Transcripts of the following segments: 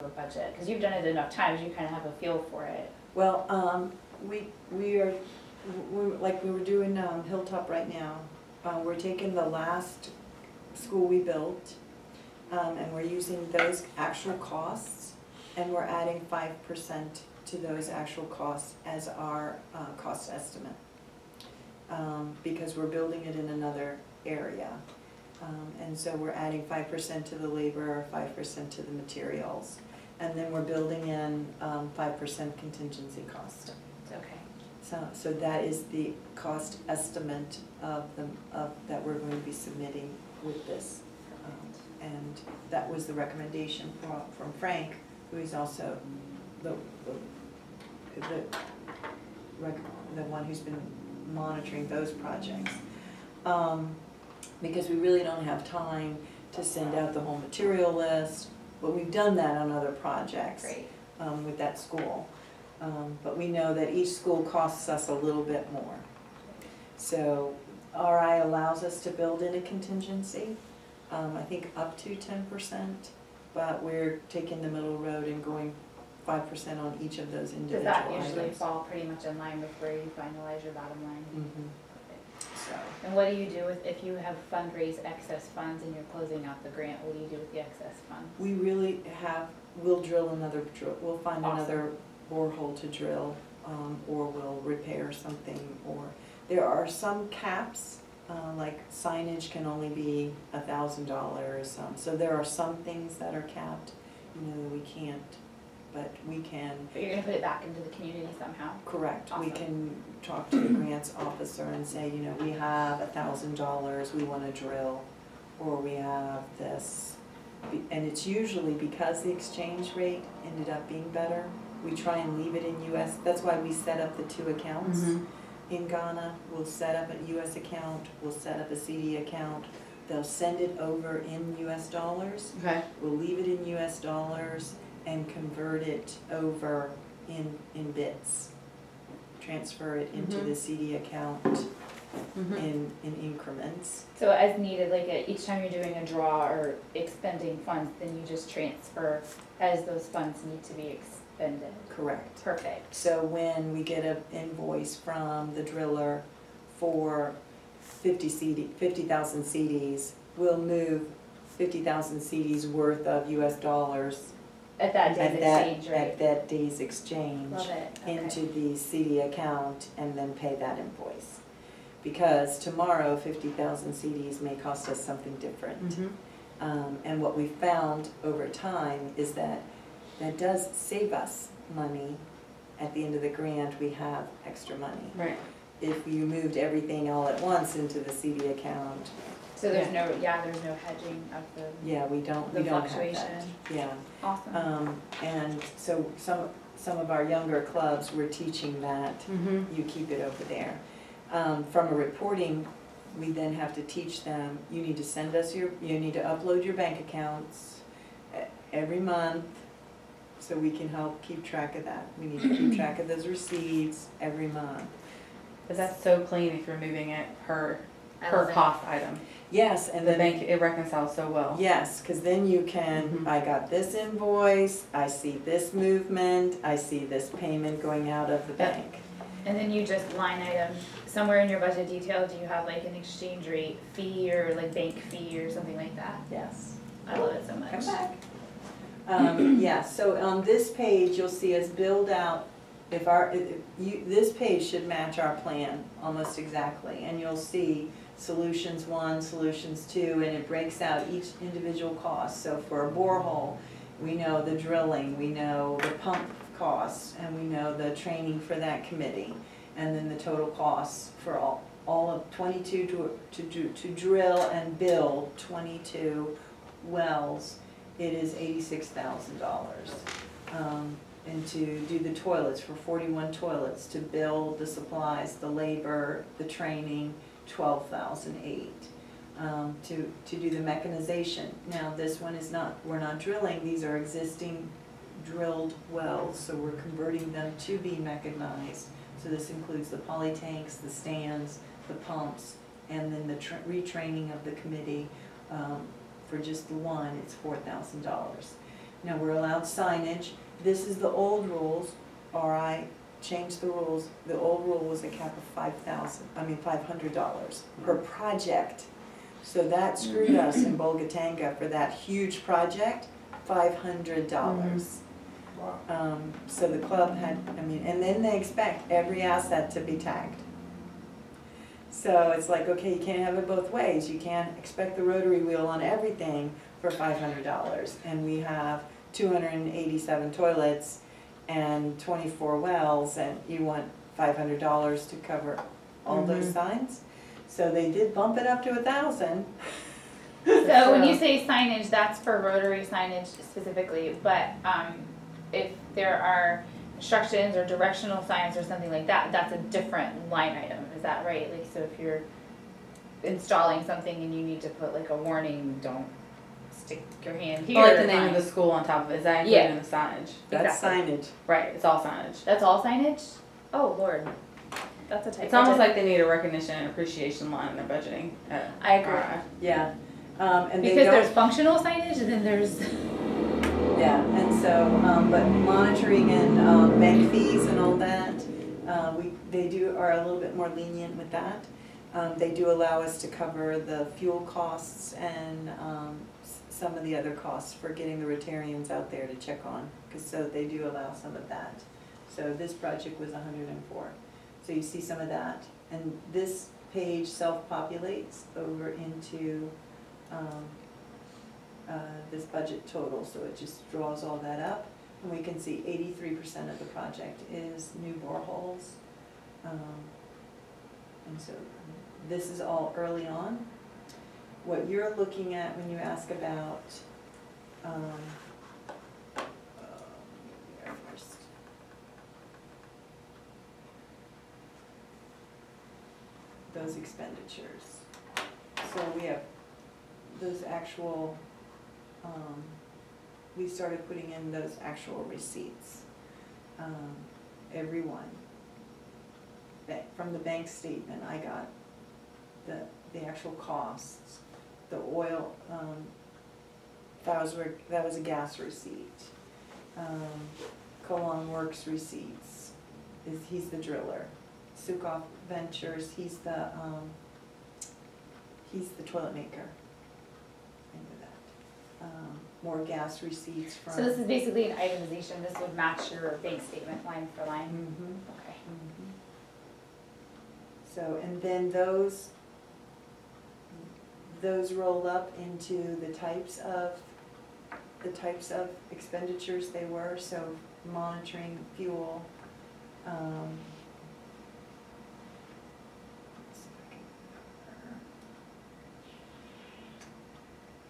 a budget? Because you've done it enough times, you kind of have a feel for it. Well, we're like we were doing Hilltop right now. We're taking the last school we built, and we're using those actual costs, and we're adding 5% to those actual costs as our cost estimate, because we're building it in another area. And so we're adding 5% to the labor, 5% to the materials, and then we're building in 5% contingency cost. Okay. So that is the cost estimate of that we're going to be submitting with this. And that was the recommendation from Frank, who is also the one who's been monitoring those projects. Because we really don't have time to send out the whole material list, but we've done that on other projects. Great. With that school. But we know that each school costs us a little bit more. So RI allows us to build in a contingency, I think up to 10%, but we're taking the middle road and going 5% on each of those individual items. Does that usually fall pretty much in line with where you finalize your bottom line? Mm-hmm. So. And what do you do if you have fundraised excess funds and you're closing out the grant? What do you do with the excess funds? We really we'll drill another we'll find Awesome. another borehole to drill, or we'll repair something, or there are some caps, like signage can only be $1,000. So there are some things that are capped, we can't, but we can. But you're going to put it back into the community somehow? Correct. Awesome. We can talk to the grants officer and say, we have $1,000 we want to drill, or we have this. And it's usually because the exchange rate ended up being better, we try and leave it in US. That's why we set up the 2 accounts. Mm-hmm. In Ghana. We'll set up a US account, we'll set up a CD account. They'll send it over in US dollars. Okay. We'll leave it in US dollars and convert it over in bits. Transfer it into the CD account in increments. So as needed, like each time you're doing a draw or expending funds, then you just transfer as those funds need to be expended. Correct. Perfect. So when we get an invoice from the driller for 50,000 CDs, we'll move 50,000 CDs worth of US dollars at that day's exchange rate. At that day's exchange. Love it. Okay. Into the CD account and then pay that invoice. Because tomorrow 50,000 CDs may cost us something different. And what we found over time is that does save us money. At the end of the grant, we have extra money. Right. If you moved everything all at once into the CD account. So there's no hedging of the we don't fluctuation. have that. Yeah. Awesome. And so some of our younger clubs, we're teaching that you keep it over there. From a reporting, we then have to teach them, you need to send us you need to upload your bank accounts every month so we can help keep track of that. We need to keep track of those receipts every month. But that's so clean if you're moving it per cost item. Yes, and the then bank, it reconciles so well. Yes, because then you can, I got this invoice, I see this movement, I see this payment going out of the bank. And then you just line item, somewhere in your budget detail, do you have like an exchange rate fee or like bank fee or something like that? Yes. I love it so much. Come back. So on this page, you'll see us build out, this page should match our plan almost exactly, and you'll see solutions 1, solutions 2, and it breaks out each individual cost. So for a borehole, we know the drilling, we know the pump costs, and we know the training for that committee, and then the total costs for all of 22 to drill and build 22 wells. It is $86,000. And to do the toilets for 41 toilets, to build the supplies, the labor, the training, $12,008. To do the mechanization. Now this one is we're not drilling, these are existing drilled wells, so we're converting them to be mechanized. So this includes the poly tanks, the stands, the pumps, and then the retraining of the committee. For just the one, it's $4,000. Now, we're allowed signage. This is the old rules, or I changed the rules. The old rule was a cap of $500 per project. So that screwed us in Bolgatanga for that huge project, $500. Wow. So the club had, and then they expect every asset to be tagged. So it's like, okay, you can't have it both ways. You can't expect the rotary wheel on everything for $500. And we have 287 toilets and 24 wells, and you want $500 to cover all those signs? So they did bump it up to 1,000. So when you say signage, that's for rotary signage specifically, but if there are instructions or directional signs or something like that, that's a different line item, is that right? Like, so if you're installing something and you need to put like a warning, don't stick your hand here. Or like the name of the school on top of it, is that included in the signage? That's Exactly. signage. Right, it's all signage. That's all signage? Oh, Lord. That's a type. It's almost like they need a recognition and appreciation line in their budgeting. I agree. Yeah. And they Because don't, there's functional signage and then there's, yeah, and so, but monitoring and bank fees and all that, they are a little bit more lenient with that. They do allow us to cover the fuel costs and some of the other costs for getting the Rotarians out there to check on, because so they do allow some of that. So this project was 104. So you see some of that. And this page self-populates over into this budget total, so it just draws all that up. And we can see 83% of the project is new boreholes. And so this is all early on. What you're looking at when you ask about first. Those expenditures. So we have those actual, we started putting in those actual receipts. Everyone. From the bank statement, I got the actual costs. The oil, that was a gas receipt. Colon Works receipts, he's the driller. Sukoff Ventures, he's the toilet maker. Into that. More gas receipts from. so this is basically an itemization, this would match your bank statement line for line? Mhm. Okay. Mhm. So, and then those roll up into the types of expenditures they were, so monitoring, fuel, let's see if I can remember.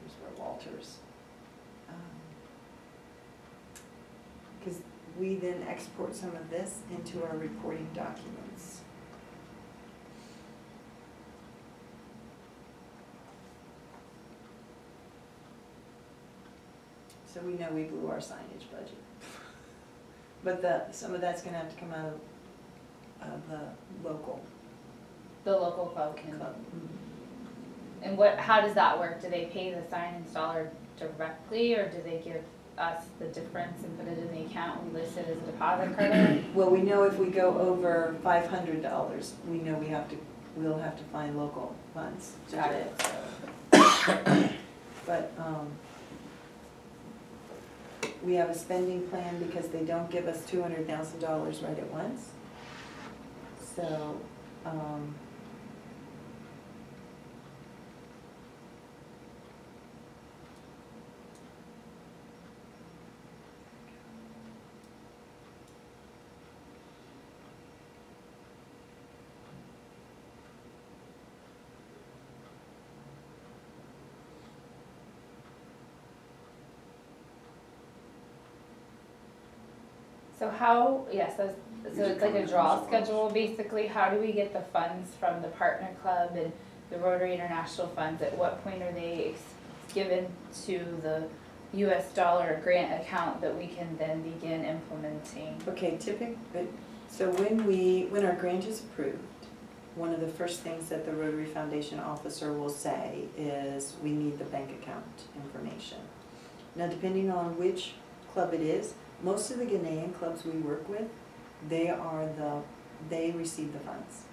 Here's where Walters. Because we then export some of this into our reporting documents. So we know we blew our signage budget. But some of that's gonna have to come out of the local The local club can. club. And how does that work? Do they pay the sign installer directly, or do they give us the difference and put it in the account and list it as a deposit credit? Well, we know if we go over $500, we know we'll have to find local funds to Got do it. But, we have a spending plan because they don't give us $200,000 right at once. So, So how, so it's like a draw schedule, basically, how do we get the funds from the partner club and the Rotary International funds? At what point are they given to the US dollar grant account that we can then begin implementing? okay, so when our grant is approved, one of the first things that the Rotary Foundation officer will say is, we need the bank account information. Now, depending on which club it is. Most of the Ghanaian clubs we work with, they receive the funds.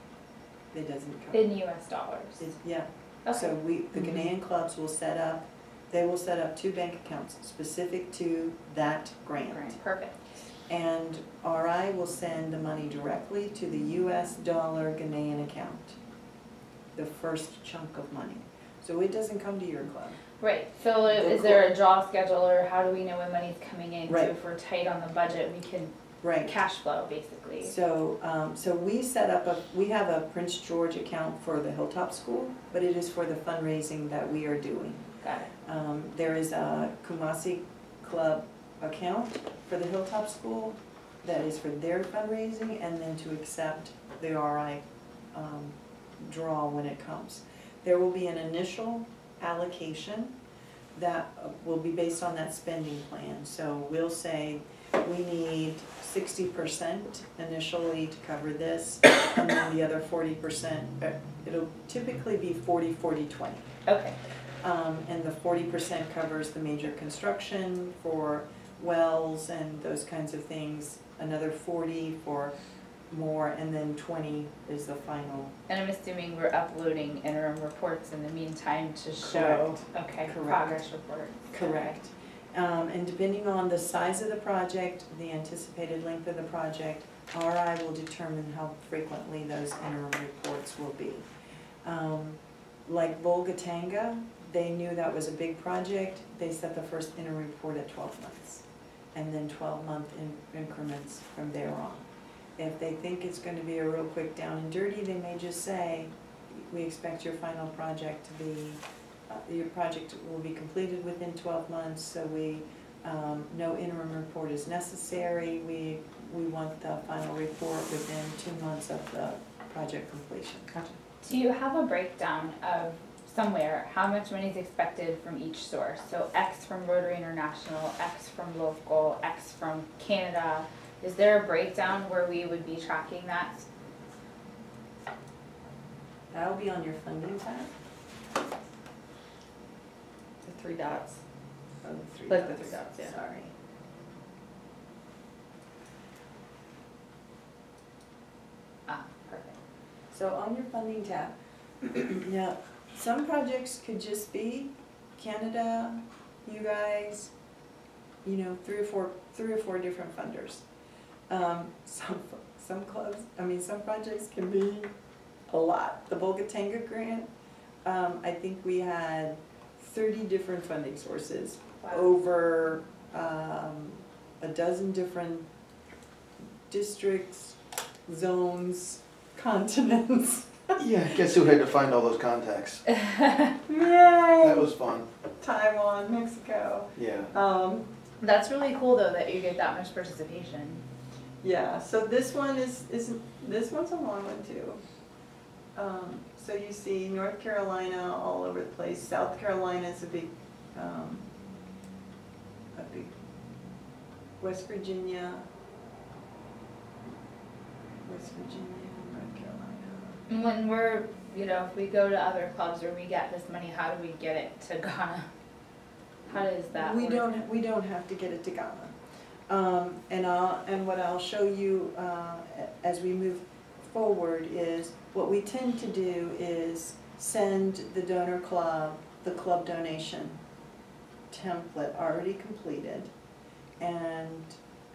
It doesn't come. In US dollars. Yeah. Okay. So the Ghanaian clubs will set up 2 bank accounts specific to that grant. Perfect. And RI will send the money directly to the US dollar Ghanaian account, the first chunk of money. So it doesn't come to your club. Right, so is there a draw schedule, or how do we know when money's coming in? Right. So if we're tight on the budget, we can cash flow, basically. So, so we have a Prince George account for the Hilltop School, but it is for the fundraising that we are doing. Got it. There is a Kumasi Club account for the Hilltop School that is for their fundraising, and then to accept the RI draw when it comes. There will be an initial allocation that will be based on that spending plan. So we'll say we need 60% initially to cover this, and then the other 40%, it'll typically be 40, 40, 20. Okay. And the 40% covers the major construction for wells and those kinds of things, another 40 for more, and then 20 is the final. And I'm assuming we're uploading interim reports in the meantime to show, okay, Correct. progress reports. Correct. And depending on the size of the project, the anticipated length of the project, RI will determine how frequently those interim reports will be. Like Volga-Tanga, they knew that was a big project. They set the first interim report at 12 months, and then 12-month increments from there on. If they think it's going to be a real quick down and dirty, they may just say, we expect your final project to be, your project will be completed within 12 months, so no interim report is necessary. We want the final report within 2 months of the project completion. Gotcha. Do you have a breakdown of somewhere how much money is expected from each source? So X from Rotary International, X from local, X from Canada. Is there a breakdown where we would be tracking that? That'll be on your funding tab. The 3 dots. Oh, the 3 Like dots. the 3 dots, yeah. Sorry. Ah, perfect. So on your funding tab, now, some projects could just be Canada, you guys, you know, three or four different funders. Some clubs, some projects can be a lot. The Volga-Tanga grant, I think we had 30 different funding sources. Wow. Over a dozen different districts, zones, continents. Yeah, guess who had to find all those contacts? Yay! That was fun. Taiwan, Mexico. Yeah. That's really cool though that you get that much participation. Yeah, so this one this one's a long one too. So you see North Carolina all over the place. South Carolina is a big West Virginia, North Carolina. When we're, if we go to other clubs or we get this money, how do we get it to Ghana? How does that work? We don't have to get it to Ghana. And what I'll show you as we move forward is what we tend to do is send the donor club the club donation template already completed and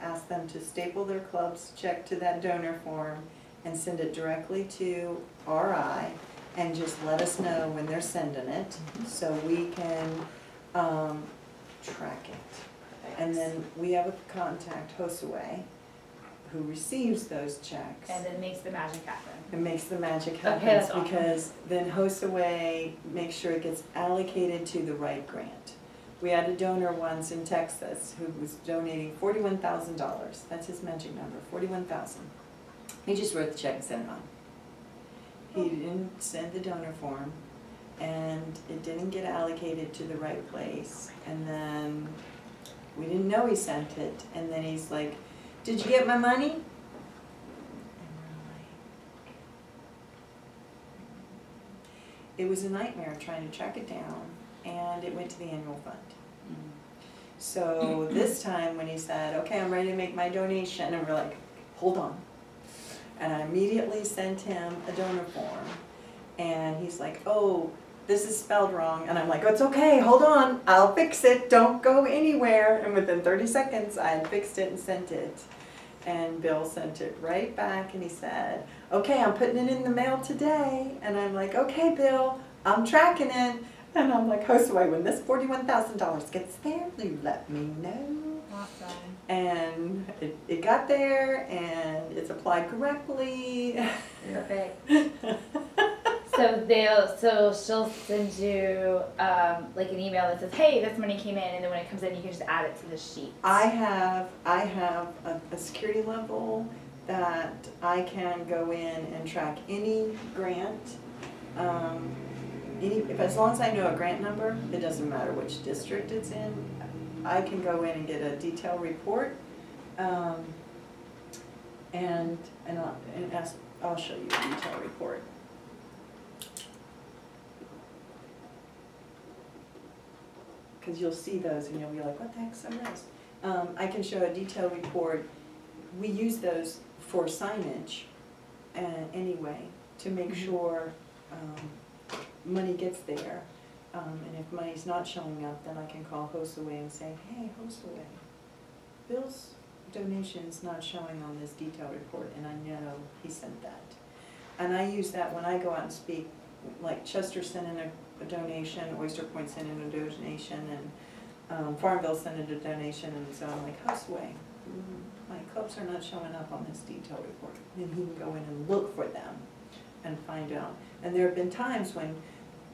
ask them to staple their club's check to that donor form and send it directly to RI and just let us know when they're sending it so we can track it. And then we have a contact, Josue, who receives those checks. And it makes the magic happen. It makes the magic happen. Okay, that's awesome. Because then Josue makes sure it gets allocated to the right grant. We had a donor once in Texas who was donating $41,000. That's his magic number, $41,000. He just wrote the check and sent it on. He didn't send the donor form, and it didn't get allocated to the right place. And then we didn't know he sent it, and then he's like, "Did you get my money?" And we're like, it was a nightmare trying to track it down, and it went to the annual fund. So this time when he said, okay, I'm ready to make my donation, and we're like, hold on. And I immediately sent him a donor form. And he's like, oh, this is spelled wrong. And I'm like, oh, it's okay, hold on, I'll fix it, don't go anywhere. And within 30 seconds, I had fixed it and sent it. And Bill sent it right back and he said, okay, I'm putting it in the mail today. And I'm like, okay, Bill, I'm tracking it. And I'm like, Josue, when this $41,000 gets there, you let me know. Awesome. And it got there and it's applied correctly. Perfect. So she'll send you like an email that says, hey, this money came in, and then when it comes in, you can just add it to the sheet. I have a security level that I can go in and track any grant. As long as I know a grant number, it doesn't matter which district it's in, I can go in and get a detailed report. And I'll show you a detailed report. Because you'll see those and you'll be like, what the heck's some of those? I can show a detailed report. We use those for signage anyway, to make sure money gets there. And if money's not showing up, then I can call Josue and say, hey, Josue, Bill's donation's not showing on this detailed report, and I know he sent that. And I use that when I go out and speak, like Chester sent in a donation, Oyster Point sent in a donation, and Farmville sent in a donation, and so I'm like, Josue, my clubs are not showing up on this detailed report. And he can go in and look for them and find out. And there have been times when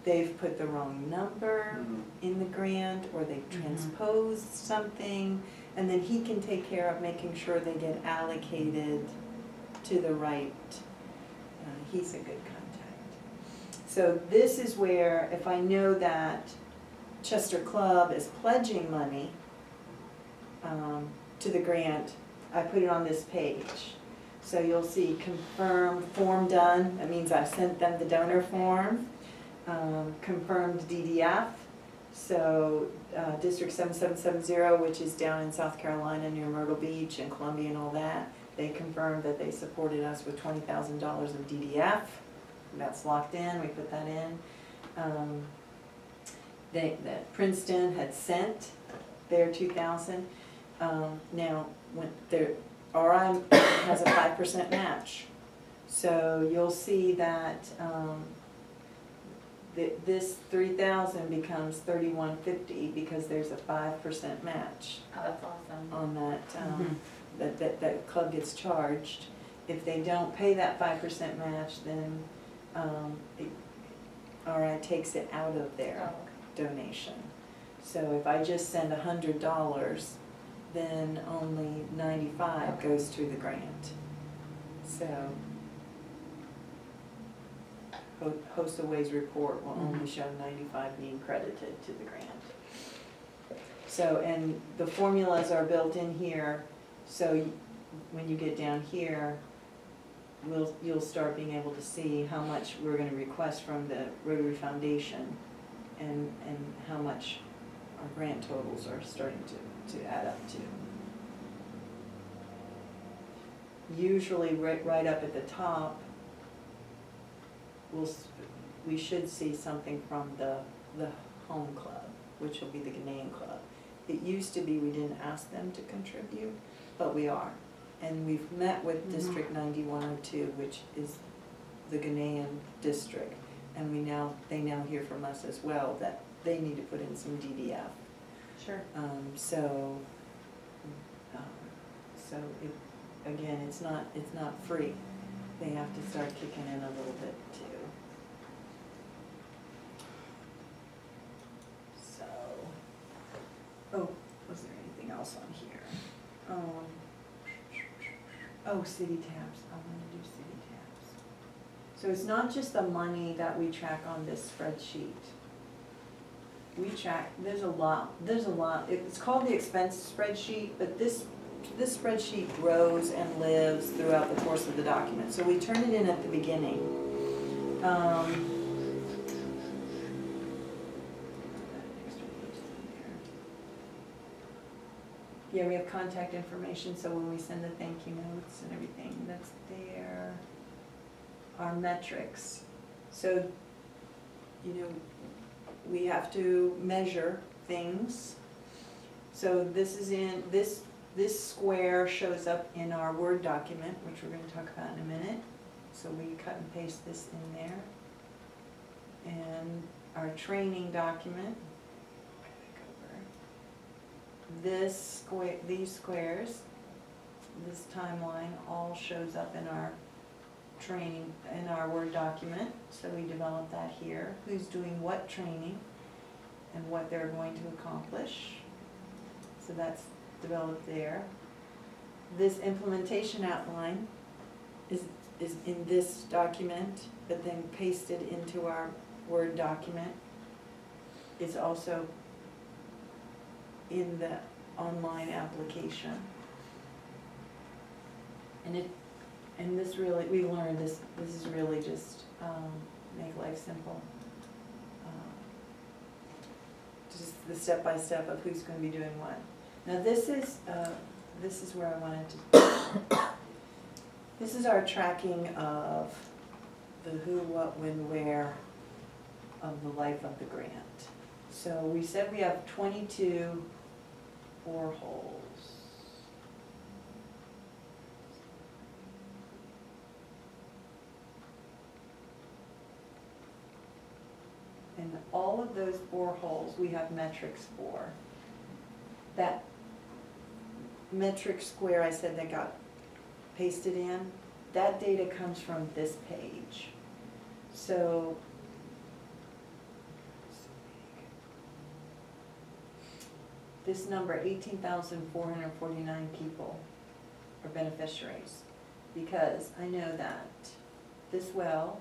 they've put the wrong number in the grant, or they've transposed something, and then he can take care of making sure they get allocated to the right. He's a good contact. So this is where, if I know that Chester Club is pledging money to the grant, I put it on this page. So you'll see confirm form done. That means I've sent them the donor form. Confirmed DDF. So District 7770, which is down in South Carolina near Myrtle Beach and Columbia and all that, they confirmed that they supported us with $20,000 of DDF. That's locked in. We put that in. That Princeton had sent their $2,000. Now, when their RI has a 5% match, so you'll see that this 3,000 becomes 3,150 because there's a 5% match. Oh, that's awesome. On that, that club gets charged. If they don't pay that 5% match, then RI takes it out of their donation. So if I just send $100, then only 95 goes to the grant. So Josue's report will only show 95 being credited to the grant. So, and the formulas are built in here, so when you get down here, you'll start being able to see how much we're going to request from the Rotary Foundation, and how much our grant totals are starting to add up to. Usually right up at the top, we should see something from the home club, which will be the Ghanaian club. It used to be we didn't ask them to contribute, but we are. And we've met with District 9102, which is the Ghanaian district, and they now hear from us as well that they need to put in some DDF. Sure. Again, it's not free. They have to start kicking in a little bit too. So, was there anything else on here? City tabs. I want to do city tabs. So it's not just the money that we track on this spreadsheet. We track, there's a lot. It's called the expense spreadsheet, but this spreadsheet grows and lives throughout the course of the document. So we turn it in at the beginning. Yeah, we have contact information, so when we send the thank you notes and everything, that's there. Our metrics. So, you know, we have to measure things. So this is in, this square shows up in our Word document, which we're going to talk about in a minute. So we cut and paste this in there. And our training document. This square, these squares, this timeline all shows up in our training, in our Word document. So we develop that here. Who's doing what training and what they're going to accomplish. So that's developed there. This implementation outline is in this document, but then pasted into our Word document. It's also in the online application. And this really, we learned this is really just make life simple. Just the step-by-step of who's going to be doing what. Now this is where I wanted to, this is our tracking of the who, what, when, where of the life of the grant. So we said we have 22 boreholes. And all of those boreholes we have metrics for. That metric square I said that got pasted in, that data comes from this page. So this number, 18,449 people are beneficiaries, because I know that this well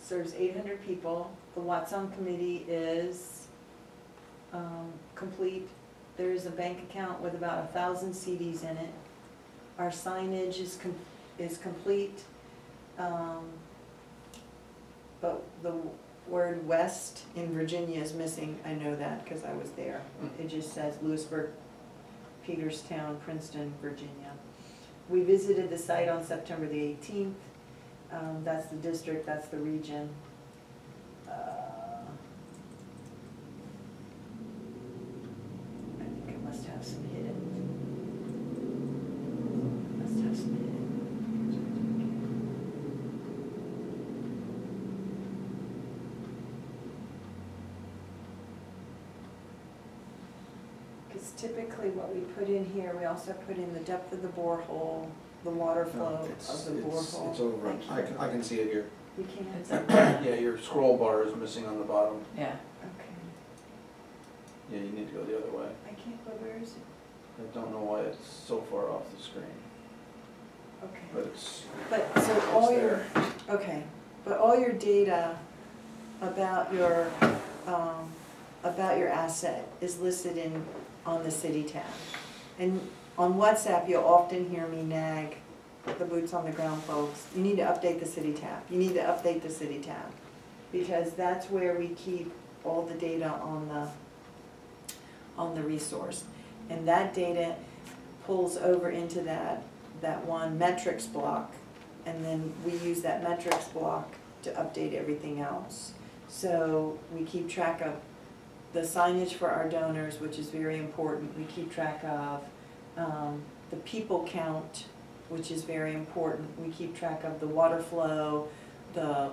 serves 800 people. The Watson Committee is complete. There is a bank account with about 1,000 CDs in it. Our signage is complete, but the word west in Virginia is missing. I know that because I was there. It just says Lewisburg, Peterstown, Princeton, Virginia. We visited the site on September the 18th. That's the district, that's the region. I think it must have some hidden. Must have some hidden. Because typically what we put in here, we also put in the depth of the borehole, the water flow of the borehole. It's over, I can see it here. You can't? Yeah, your scroll bar is missing on the bottom. Yeah. Okay. Yeah, you need to go the other way. I can't, but where is it? I don't know why it's so far off the screen, Okay. but it's So all your, there. okay, but all your data about your asset is listed on the city tab. And on WhatsApp, you'll often hear me nag the boots on the ground folks. You need to update the city tab. You need to update the city tab, because that's where we keep all the data on the resource. And that data pulls over into that one metrics block, and then we use that metrics block to update everything else. So we keep track of the signage for our donors, which is very important. We keep track of the people count, which is very important. We keep track of the water flow, the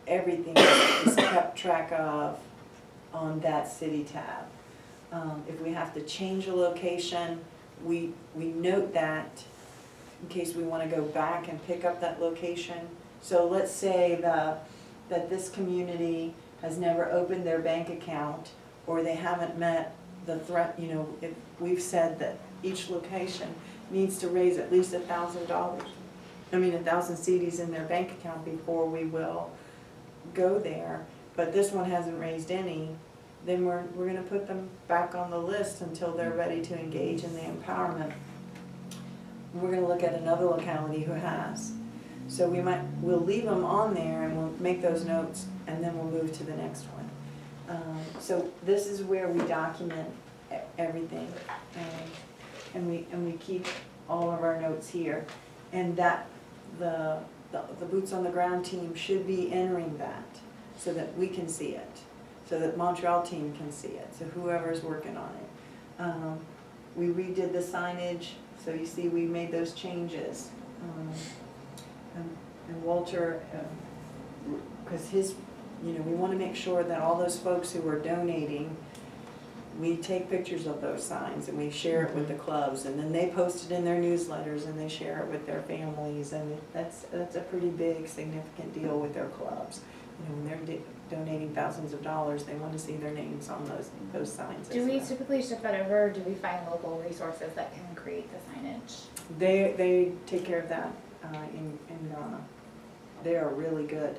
everything is kept track of on that city tab. If we have to change a location, we note that in case we want to go back and pick up that location. So let's say that this community has never opened their bank account, or they haven't met the threat, you know, if we've said that each location needs to raise at least $1,000, 1,000 CDs in their bank account before we will go there, but this one hasn't raised any, then we're going to put them back on the list until they're ready to engage in the empowerment. We're going to look at another locality who has. So we'll leave them on there and we'll make those notes, and then we'll move to the next one. So this is where we document everything, and we keep all of our notes here. And that, the boots on the ground team should be entering that, so that we can see it, so that Montreal team can see it, so whoever's working on it. We redid the signage, so you see we made those changes. And Walter, because we want to make sure that all those folks who are donating, we take pictures of those signs and we share it with the clubs, and then they post it in their newsletters and they share it with their families, and that's a pretty big, significant deal with their clubs. When they're donating thousands of dollars, they want to see their names on those signs. Do we typically ship that over, or do we find local resources that can create the signage? They take care of that in Ghana. They are really good.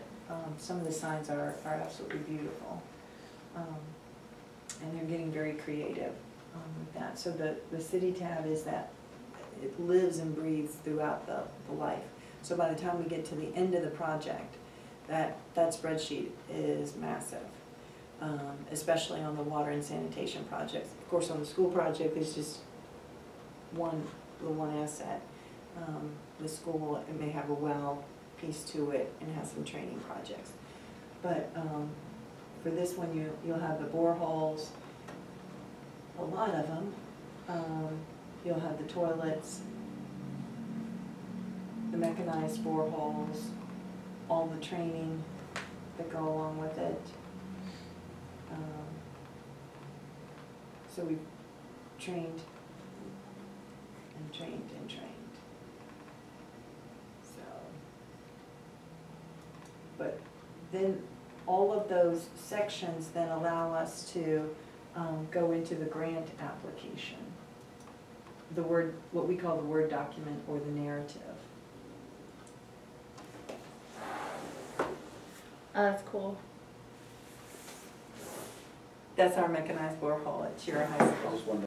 Some of the signs are absolutely beautiful. And they're getting very creative with that. So the city tab is that it lives and breathes throughout the life. So by the time we get to the end of the project, that spreadsheet is massive, especially on the water and sanitation projects. Of course, on the school project, there's just the one asset. The school, it may have a well piece to it and has some training projects. But for this one, you'll have the boreholes, a lot of them. You'll have the toilets, the mechanized boreholes, all the training that go along with it. So we've trained and trained and trained. So, but then all of those sections then allow us to go into the grant application. What we call the Word document or the narrative. Oh, that's cool. That's our mechanized borehole at Chiara High School. I was wondering